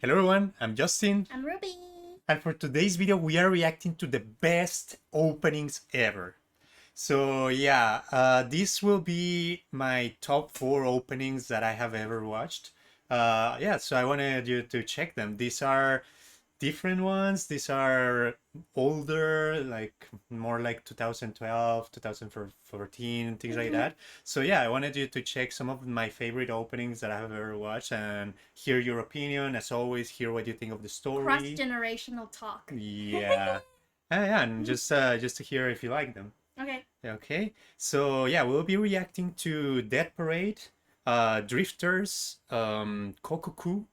Hello everyone, I'm Justin, I'm Ruby. and for today's video we are reacting to the best openings ever. So yeah, this will be my top 4 openings that I have ever watched. Yeah, so I wanted you to check them. These are different ones. These are older, like more like 2012, 2014, things like that. So yeah, I wanted you to check some of my favorite openings that I have ever watched and hear your opinion. As always, hear what you think of the story. Cross-generational talk. Yeah. Yeah, and just to hear if you like them. Okay. Okay. So yeah, we'll be reacting to Death Parade, Drifters, Kokkoku,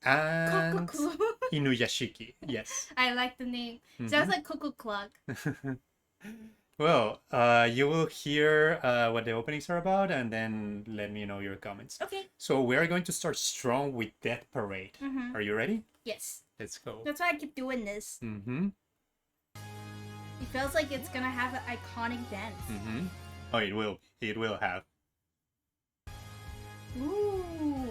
and Kokkoku. Inuyashiki. Yes. I like the name. Sounds Mhm. like Cuckoo Clock. Well, you will hear what the openings are about and then let me know your comments. Okay. So we are going to start strong with Death Parade. Mm-hmm. Are you ready? Yes. Let's go. That's why I keep doing this. Mm-hmm. It feels like it's gonna have an iconic dance. Mm-hmm. Oh, it will. It will have. Ooh.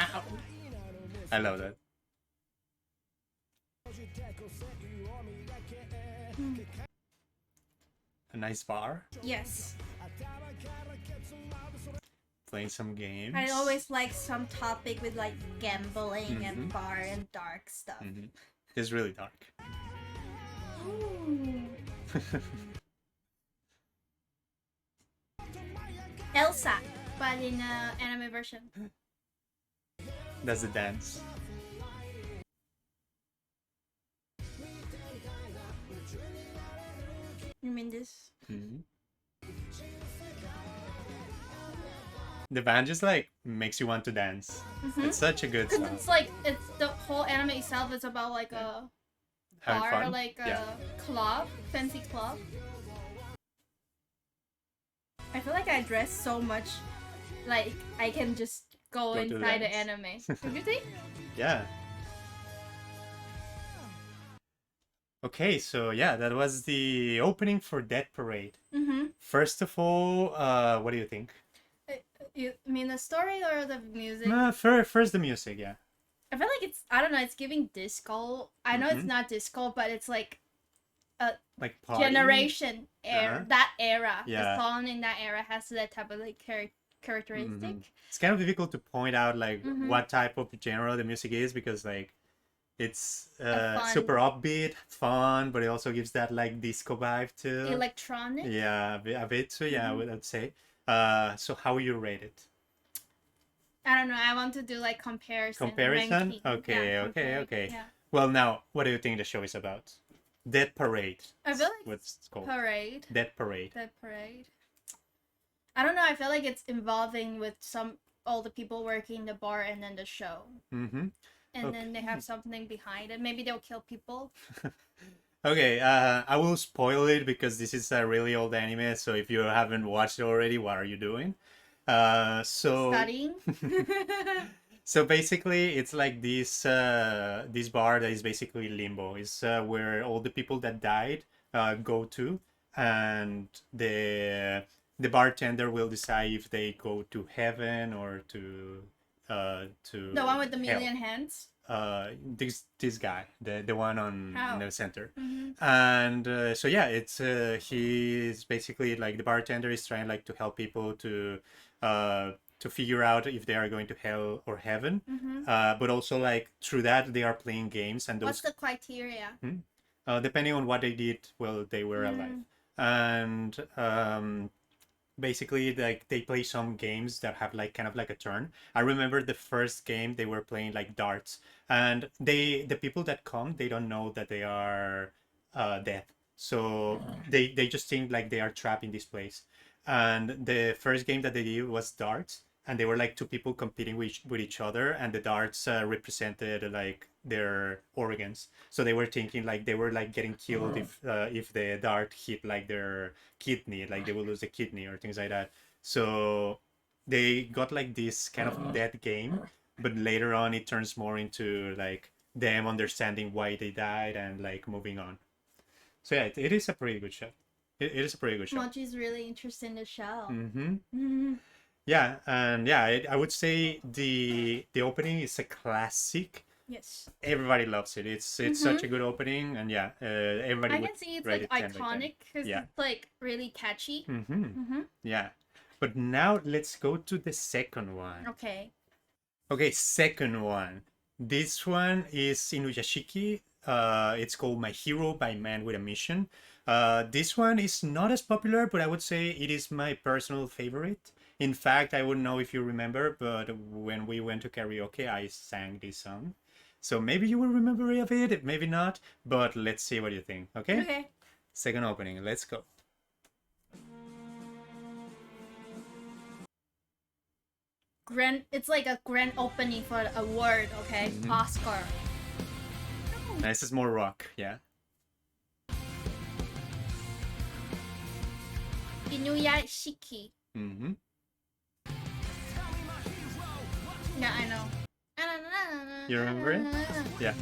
Ow. I love that. A nice bar. Yes. Playing some games. I always like some topic with like gambling and bar and dark stuff. It's really dark. Ooh. Elsa, but in anime version. That's the dance. You mean this? The band just like makes you want to dance. It's such a good Cause song. it's like it's the whole anime itself is about like a Having bar, fun? like a Yeah. club, fancy club. I feel like I dress so much, like I can just go Go to the inside the dance. anime. Don't you think? Yeah. Okay, so yeah, that was the opening for Death Parade. First of all, what do you think? You mean the story or the music? First the music, yeah. I feel like it's, I don't know, it's giving disco. I know it's not disco, but it's like a Like party? generation era. That era, Yeah. the song in that era has that type of like characteristic. It's kind of difficult to point out like what type of genre the music is because like it's Fun. super upbeat, fun, but it also gives that like disco vibe too. Electronic. Yeah, a bit too. Yeah, I'd say. So how you rate it? I don't know. I want to do like comparison. Comparison? Ranking. Okay, Yeah, okay, comparing. okay. Yeah. Well, now, what do you think the show is about? Dead Parade. I feel like what's it called? Parade. Dead Parade. Dead Parade. I don't know. I feel like it's involving with all the people working the bar and then the show. And then they have something behind it. Maybe they'll kill people. Okay, I will spoil it because this is a really old anime. So if you haven't watched it already, what are you doing? Studying. So basically, it's like this this bar that is basically limbo. It's where all the people that died go to, and the bartender will decide if they go to heaven or to the one with the hell. million hands. This guy, the one on in the center, Mm-hmm. and so yeah, it's he's basically like the bartender is trying like to help people to figure out if they are going to hell or heaven, but also like through that they are playing games and those. What's the criteria? Depending on what they did while they were alive, and basically like they play some games that have like kind of like a turn. I remember the first game they were playing like darts, and the people that come, they don't know that they are dead, so they just think like they are trapped in this place. And the first game that they did was darts, and they were like two people competing with each other, and the darts represented like their organs, so they were thinking like they were like getting killed if the dart hit like their kidney, like they will lose the kidney or things like that. So they got like this kind of dead game, but later on it turns more into like them understanding why they died and like moving on. So yeah, it is a pretty good show. It is a pretty good show. Mochi's really interested in the show. Yeah, and yeah, I would say the opening is a classic. Yes. Everybody loves it. It's such a good opening, and yeah, everybody I would can see it's rate like it 10 by 10. iconic because Yeah. it's like really catchy. Yeah. But now let's go to the second one. Okay. Okay, second one. This one is Inuyashiki. It's called My Hero by Man with a Mission. This one is not as popular, but I would say it is my personal favorite. In fact, I wouldn't know if you remember, but when we went to karaoke, I sang this song. So maybe you will remember of it, maybe not, but let's see what you think, okay? Okay. Second opening, let's go. It's like a grand opening for an award, okay? Oscar. This is more rock, yeah. Inuyashiki. Mm-hmm. Yeah, I know. You remember it? Yeah.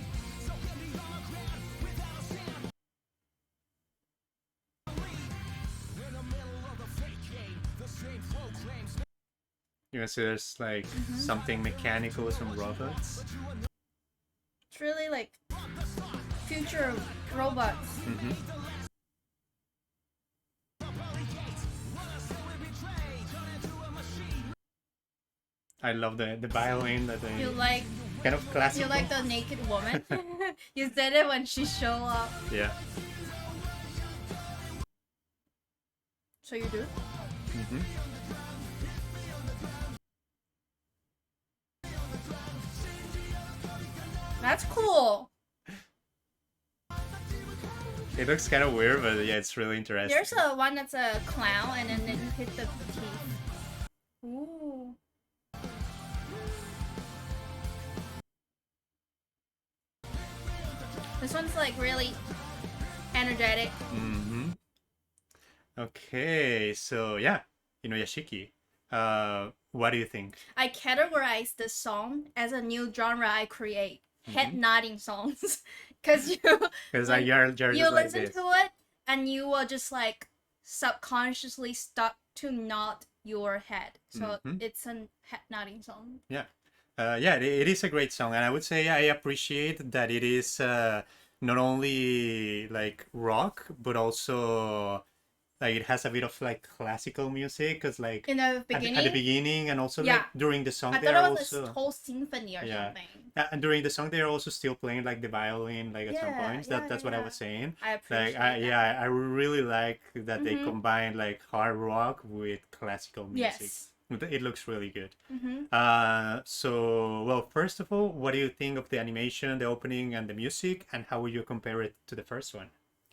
You know, so there's like something mechanical, some robots. It's really like future robots. I love the violin that they You like kind of classical. you like the naked woman? You said it when she showed up. Yeah. So you do? That's cool. It looks kind of weird, but yeah, it's really interesting. There's a one that's a clown and then you hit the teeth. Ooh. This one's like really energetic. Okay, so yeah, Inuyashiki. What do you think? I categorize this song as a new genre I create. Head nodding songs. Cause Because like, you're you just like listen this. to it and you will just like subconsciously start to nod your head. So it's a head nodding song. Yeah. Yeah, it is a great song, and I would say I appreciate that it is not only like rock, but also like it has a bit of like classical music, cause like In the beginning, at the beginning, and also yeah, like during the song I they thought are it was also a whole symphony or yeah. something. And during the song they are also still playing like the violin like at some Yeah, points. yeah, That's what I yeah. was saying. I Like appreciate that. yeah, I really like that they combine like hard rock with classical music. Yes. It looks really good. So well, first of all, what do you think of the animation, the opening, and the music, and how would you compare it to the first one?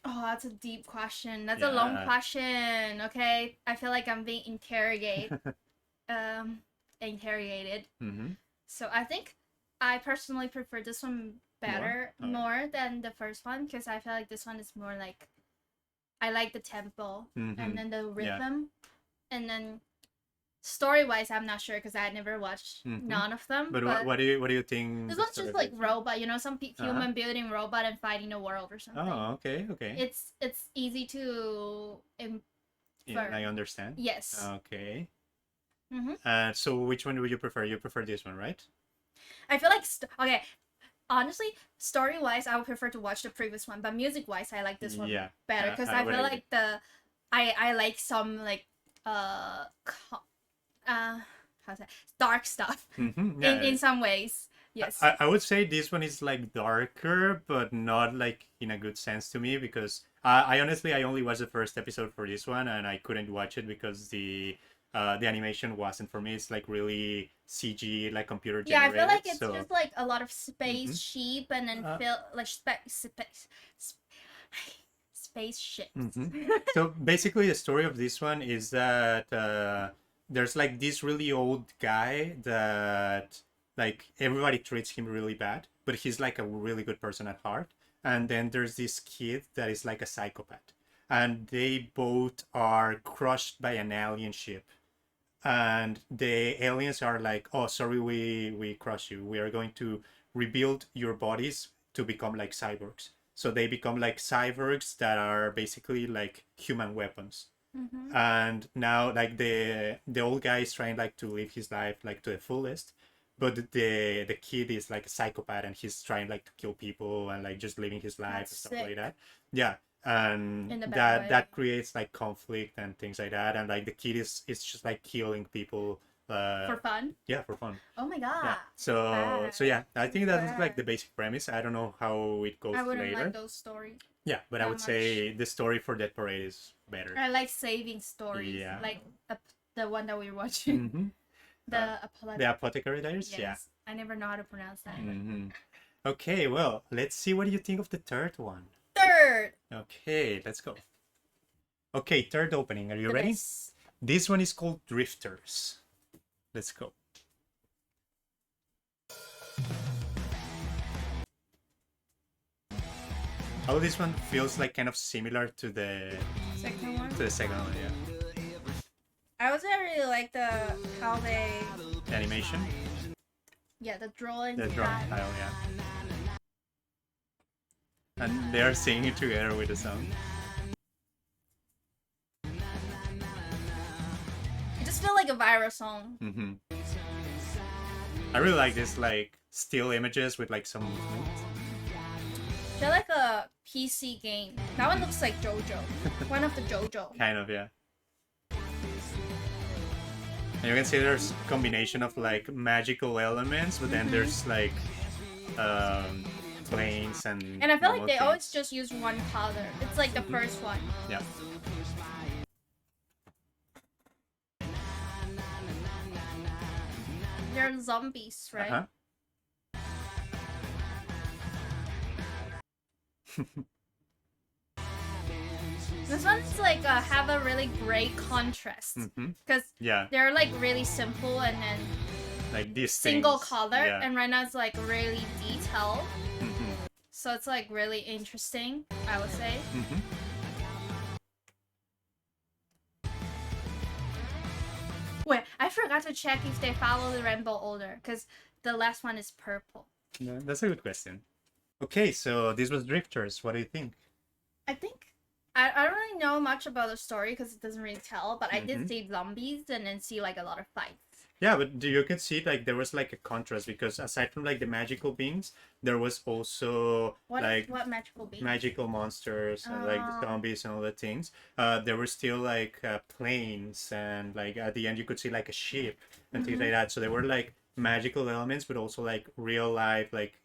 Oh, that's a deep question. That's a long Yeah. question. Okay, I feel like I'm being interrogated. So I think I personally prefer this one better more than the first one because I feel like this one is more like I like the tempo and then the rhythm, and then story wise I'm not sure because I had never watched none of them. But what do you think? This the one's story just like is? robot, you know, some human building robot and fighting the world or something. Oh, okay, okay. It's easy to Yeah, I understand. Yes. Okay. So which one would you prefer? You prefer this one, right? I feel like okay. Honestly, story wise, I would prefer to watch the previous one, but music wise, I like this one better because I feel like I like some like how's that dark stuff in some ways. Yes. I would say this one is like darker, but not like in a good sense to me because I honestly I only watched the first episode for this one and I couldn't watch it because the animation wasn't for me. It's like really CG, like computer generated. Yeah, I feel like it's just like a lot of space sheep and then like spaceships. So basically, the story of this one is that there's like this really old guy that like everybody treats him really bad, but he's like a really good person at heart. And then there's this kid that is like a psychopath, and they both are crushed by an alien ship. And the aliens are like, "Oh, sorry, we crushed you. We are going to rebuild your bodies to become like cyborgs." So they become like cyborgs that are basically like human weapons. And now like the old guy is trying like to live his life like to the fullest, but the kid is like a psychopath and he's trying like to kill people and like just living his life and stuff like that. Yeah. And that creates like conflict and things like that, and like the kid is just like killing people for fun. Yeah, for fun. Oh my god. Yeah. So yeah, I think that's like the basic premise. I don't know how it goes I wouldn't later. like those stories. Yeah, but I would say the story for Dead Parade is better. I like saving stories. Yeah. Like the one that we were watching. The Apothecary Diaries. Yes. Yeah. I never know how to pronounce that. Okay, well, let's see what do you think of the third one. Third. Okay, let's go. Okay, third opening. Are you ready? Best. This one is called Drifters. Let's go. Oh, this one feels like kind of similar to the second one. To the second one, yeah. I also really like how they animation. Yeah, the drawing. The drawing style, yeah. And they are singing it together with the song. It just feels like a viral song. I really like this like still images with like some movement. I feel like a PC game. That one looks like JoJo. One of the JoJo. Kind of, yeah. And you can see there's a combination of like magical elements, but then there's like planes and I feel like they always just use one color. It's like the first one. Yeah. They're zombies, right? This one's like have a really great contrast because they're like really simple and then like this single color, and right now it's like really detailed. So it's like really interesting, I would say. Wait, I forgot to check if they follow the rainbow order because the last one is purple. No, that's a good question. Okay, so this was Drifters. What do you think? I think I don't really know much about the story because it doesn't really tell, but I did see zombies and then see like a lot of fights. Yeah, but you could see like there was like a contrast because aside from like the magical beings, there was also what magical beings? Magical monsters and like the zombies and all the things. There were still like planes and like at the end you could see like a ship and things like that. So there were like magical elements, but also like real life like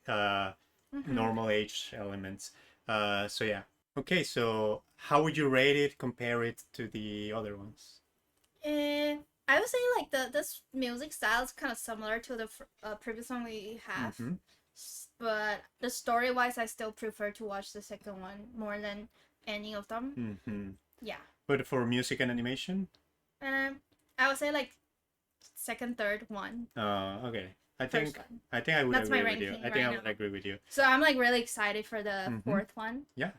normal age elements. So yeah. Okay, so how would you rate it? Compare it to the other ones? I would say like this music style is kind of similar to the previous one we have, but the story wise, I still prefer to watch the second one more than any of them. Yeah. But for music and animation, I would say like second, third one. Okay. I think I would agree with you. I think I would agree with you. So I'm like really excited for the fourth one. Yeah.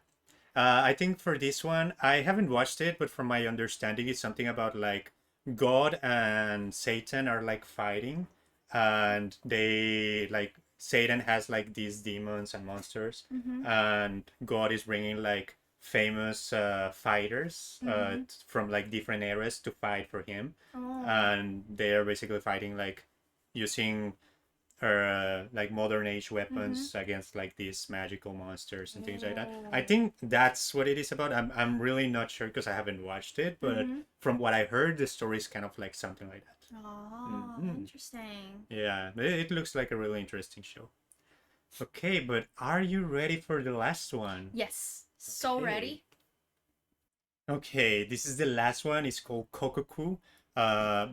I think for this one, I haven't watched it, but from my understanding, it's something about like God and Satan are like fighting, and they like Satan has like these demons and monsters, and God is bringing like famous fighters from like different eras to fight for him, and they're basically fighting like using like modern age weapons against like these magical monsters and things like that. I think that's what it is about. I'm really not sure because I haven't watched it, but from what I heard, the story is kind of like something like that. Oh, interesting. Yeah, it looks like a really interesting show. Okay, but are you ready for the last one? Yes, so ready. Okay, this is the last one. It's called Kokkoku.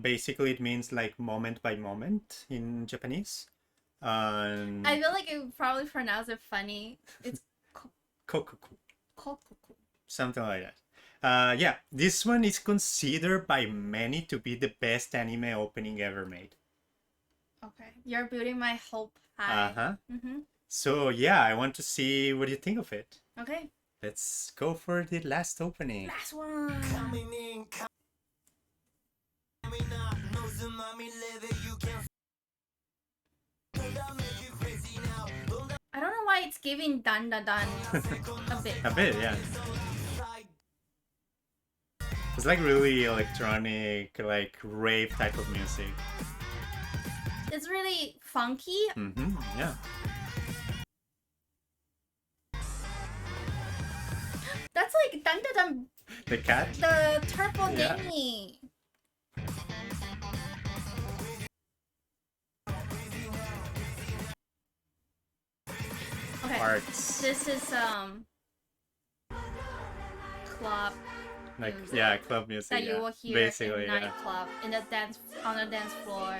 Basically it means like moment by moment in Japanese. I feel like you probably pronounce it funny. It's Kokkoku. Kokkoku. Something like that. Yeah, this one is considered by many to be the best anime opening ever made. Okay, you're building my hope high. So yeah, I want to see what you think of it. Okay. Let's go for the last opening. Last one. I don't know why it's giving dan da dan a bit. A bit, yeah. It's like really electronic, like rave type of music. It's really funky. Yeah. That's like dun dun dun. The cat. The turtle Yeah. thingy. Okay. Arts. This is club. Like music yeah, club music. that yeah. you will hear Basically, in nightclub in the dance on the dance floor.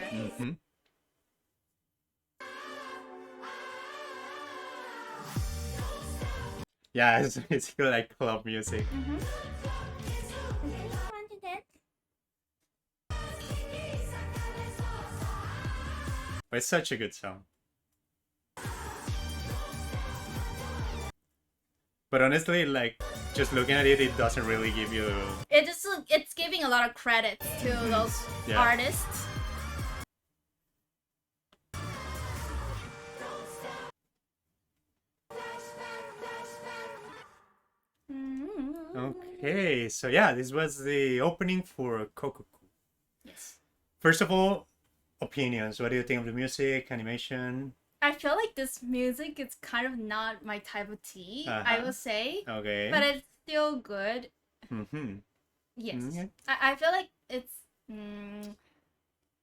Yeah, it's basically like club music. But it's such a good song. But honestly, like just looking at it, it doesn't really give you. It's giving a lot of credit to those artists. Okay, so yeah, this was the opening for Kokkoku. Yes. First of all, opinions. What do you think of the music, animation? I feel like this music is kind of not my type of tea, I will say. Okay. But it's still good. Yes. I feel like it's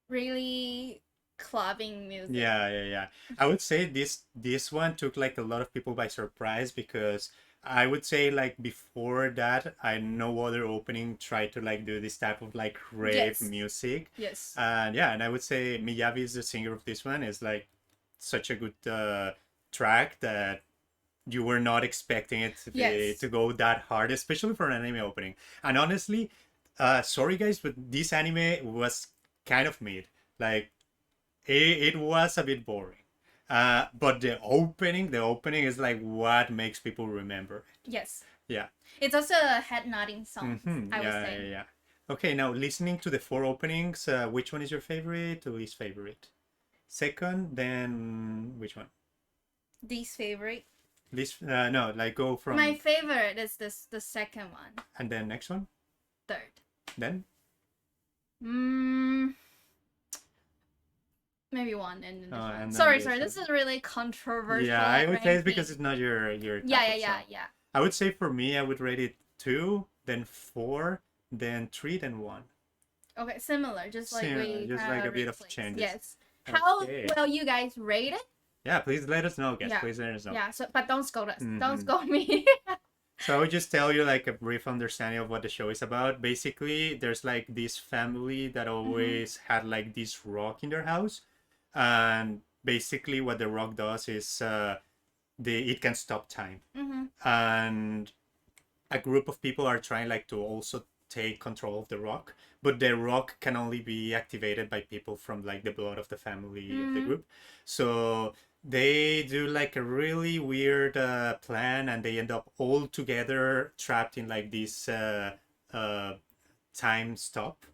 really clubbing music. Yeah. I would say this one took like a lot of people by surprise because I would say like before that, no other opening tried to like do this type of like rave music. Yes. And yeah, and I would say Miyavi is the singer of this one. Is like such a good track that you were not expecting it to be to go that hard, especially for an anime opening. And honestly, sorry guys, but this anime was kind of mid. Like it was a bit boring. But the opening is like what makes people remember. Yes. Yeah. It's also a head nodding song. I would say. Yeah. Okay, now listening to the 4 openings, which one is your favorite or least favorite? Second, then which one? Least favorite. Least no, like go from. My favorite is the second one. And then next one. Third. Then. Maybe one and then and sorry. This is really controversial. Yeah, I would say it's because it's not your yeah. I would say for me, I would rate it 2, then 4, then 3, then 1. Okay, similar. Just like we just like a bit of changes. Yes. How well you guys rate it? Yeah, please let us know, guys. Yeah. Please let us know. Yeah. So, but don't scold us. Don't scold me. So I would just tell you like a brief understanding of what the show is about. Basically, there's like this family that always had like this rock in their house, and basically what the rock does is it can stop time, and a group of people are trying like to also take control of the rock, but the rock can only be activated by people from like the blood of the family of the group. So they do like a really weird plan, and they end up all together trapped in like this time stop,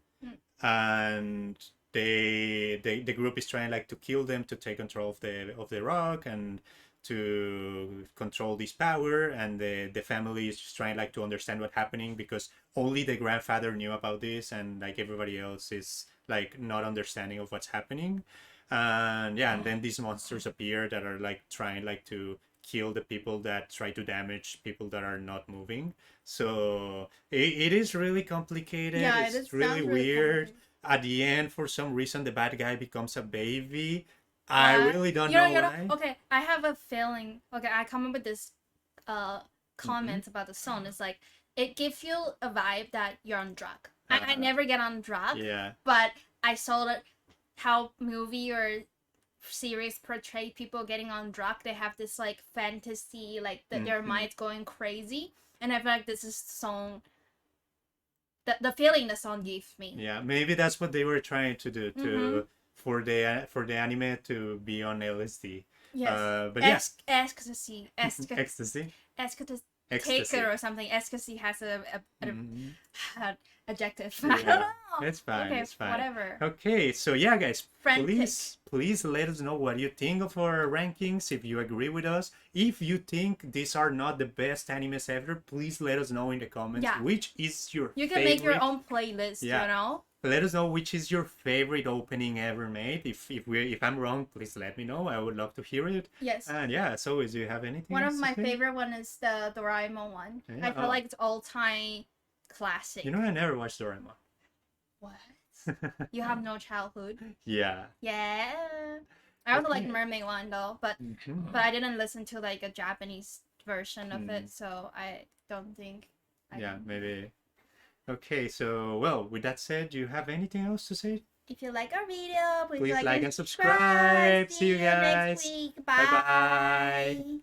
and the group is trying like to kill them to take control of the rock and to control this power, and the family is just trying like to understand what's happening because only the grandfather knew about this, and like everybody else is like not understanding of what's happening. And yeah, and then these monsters appear that are like trying like to kill the people that try to damage people that are not moving. So it is really complicated. Yeah, it's really weird. At the end, for some reason, the bad guy becomes a baby. I really don't know why. Okay, I have a feeling. Okay, I come up with this comment about the song. It's like it gives you a vibe that you're on drug. I never get on drug. Yeah. But I saw that how movie or series portray people getting on drug. They have this like fantasy, like that their mind's going crazy, and I feel like this is the song. The feeling the song gave me. Yeah, maybe that's what they were trying to do for the anime to be on LSD. Yes. But ecstasy. Ecstasy. Ecstasy. taker or something. Ecstasy has an adjective. I don't Yeah, know. it's fine. Okay, It's fine. whatever. Okay, so yeah, guys, Frantic. please let us know what you think of our rankings. If you agree with us, if you think these are not the best animes ever, please let us know in the comments. Yeah. Which is your You can favorite. make your own playlist. Yeah. You know. Let us know which is your favorite opening ever made. If I'm wrong, please let me know. I would love to hear it. Yes. And yeah, as always, do you have anything One else of to my say? favorite one is the Doraemon one. Yeah. I feel like it's all time classic. You know, I never watched Doraemon. What? You have no childhood? Yeah. Yeah. I also like Mermaid one though, but I didn't listen to like a Japanese version of it, so I don't think. Maybe. Okay, so well, with that said, do you have anything else to say? If you like our video, please like and subscribe. See you guys next week. Bye bye.